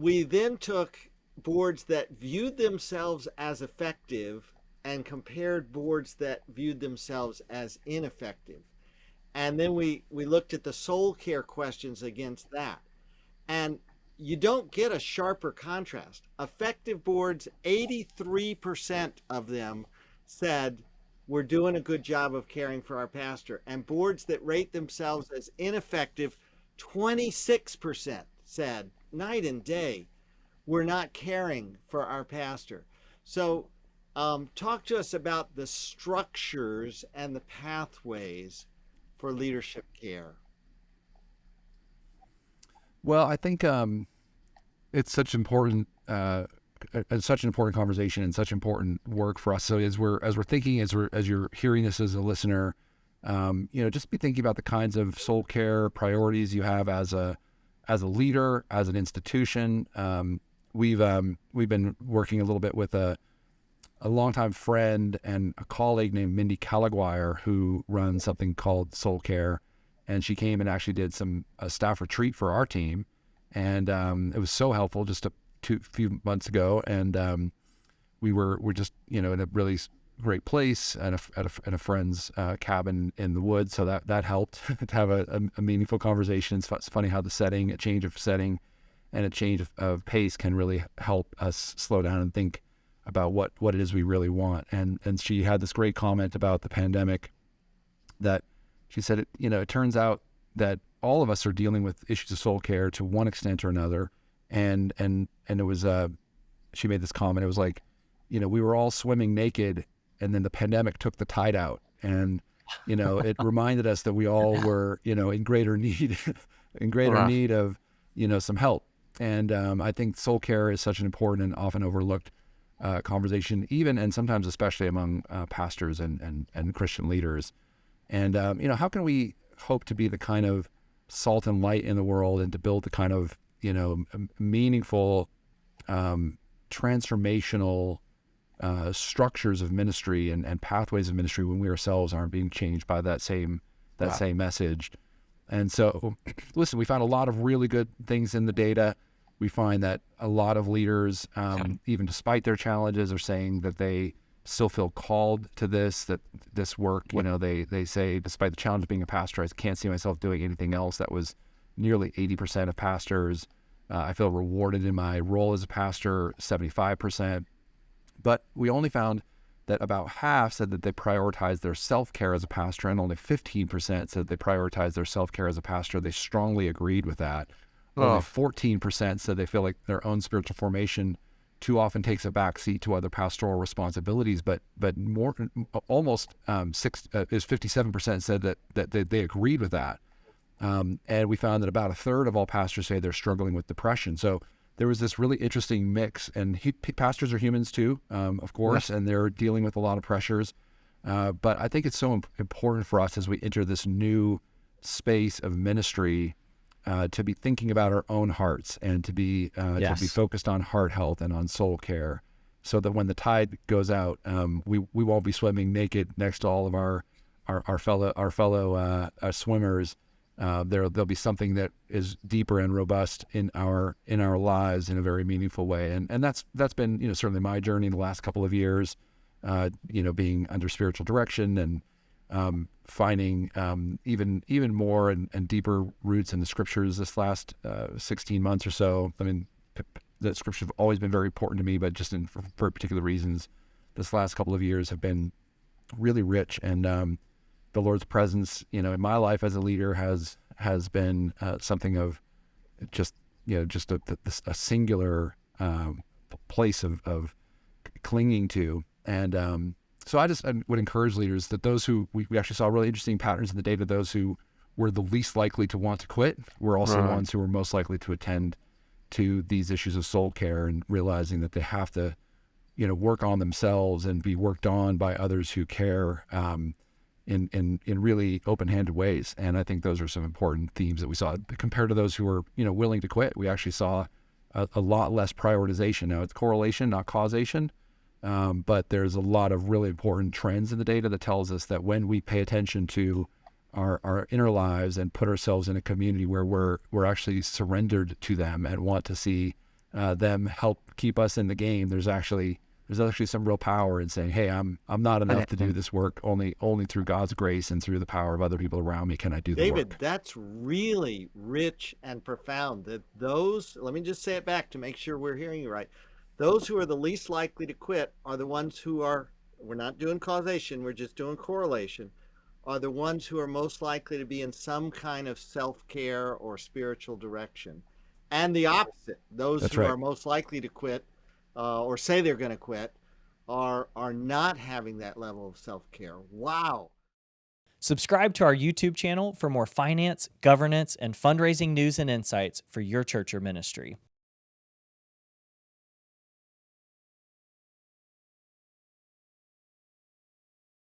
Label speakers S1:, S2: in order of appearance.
S1: we then took boards that viewed themselves as effective and compared boards that viewed themselves as ineffective. And then we looked at the soul care questions against that. And you don't get a sharper contrast. Effective boards, 83% of them said, we're doing a good job of caring for our pastor. And boards that rate themselves as ineffective, 26% said, night and day, we're not caring for our pastor. So, talk to us about the structures and the pathways for leadership care.
S2: Well, I think it's such such an important conversation and such important work for us. So as we're thinking, as you're hearing this as a listener, just be thinking about the kinds of soul care priorities you have as a leader, as an institution. We've been working a little bit with a longtime friend and a colleague named Mindy Calaguire, who runs something called Soul Care, and she came and actually did a staff retreat for our team, and it was so helpful just a few months ago, and we're just in a really great place at a friend's cabin in the woods, so that helped to have a meaningful conversation. It's funny how a change of setting and a change of pace can really help us slow down and think about what it is we really want. And she had this great comment about the pandemic, that she said, it turns out that all of us are dealing with issues of soul care to one extent or another. And it was, she made this comment, it was like, we were all swimming naked, and then the pandemic took the tide out. And, it reminded us that we all were, in greater need, need of, some help. And I think soul care is such an important and often overlooked conversation, even and sometimes especially among pastors and Christian leaders. And how can we hope to be the kind of salt and light in the world, and to build the kind of meaningful, transformational structures of ministry and pathways of ministry when we ourselves aren't being changed by that same message? And so, listen, we found a lot of really good things in the data. We find that a lot of leaders, even despite their challenges, are saying that they still feel called to this work. They say, despite the challenge of being a pastor, I can't see myself doing anything else. That was nearly 80% of pastors. I feel rewarded in my role as a pastor, 75%. But we only found that about half said that they prioritize their self-care as a pastor, and only 15% said they prioritize their self-care as a pastor. They strongly agreed with that. Only 14% said they feel like their own spiritual formation too often takes a backseat to other pastoral responsibilities, but more, almost 57% said that they agreed with that. And we found that about a third of all pastors say they're struggling with depression. So there was this really interesting mix, and pastors are humans too, of course, and they're dealing with a lot of pressures. But I think it's so important for us as we enter this new space of ministry to be thinking about our own hearts, and to be focused on heart health and on soul care, so that when the tide goes out, we won't be swimming naked next to all of our fellow swimmers. There'll be something that is deeper and robust in our lives in a very meaningful way, and that's been certainly my journey in the last couple of years, being under spiritual direction and finding even more and deeper roots in the scriptures this last 16 months or so. I mean, the scriptures have always been very important to me, but just for particular reasons, this last couple of years have been really rich. And the Lord's presence, in my life as a leader has been something of just a singular place of clinging to. And so I would encourage leaders that those who, we actually saw really interesting patterns in the data, those who were the least likely to want to quit were also the ones who were most likely to attend to these issues of soul care, and realizing that they have to, work on themselves and be worked on by others who care in really open-handed ways. And I think those are some important themes that we saw. Compared to those who were, willing to quit, we actually saw a lot less prioritization. Now, it's correlation, not causation. But there's a lot of really important trends in the data that tells us that when we pay attention to our inner lives and put ourselves in a community where we're actually surrendered to them and want to see them help keep us in the game, there's actually some real power in saying, hey, I'm not enough to do this work. Only through God's grace and through the power of other people around me can I do the
S1: David,
S2: work.
S1: that's really rich and profound. That those, let me just say it back to make sure we're hearing you right. Those who are the least likely to quit are the ones who are, we're not doing causation, we're just doing correlation, are the ones who are most likely to be in some kind of self-care or spiritual direction. And the opposite, those
S2: That's
S1: who
S2: right.
S1: are most likely to quit or say they're going to quit are not having that level of self-care. Wow.
S3: Subscribe to our YouTube channel for more finance, governance, and fundraising news and insights for your church or ministry.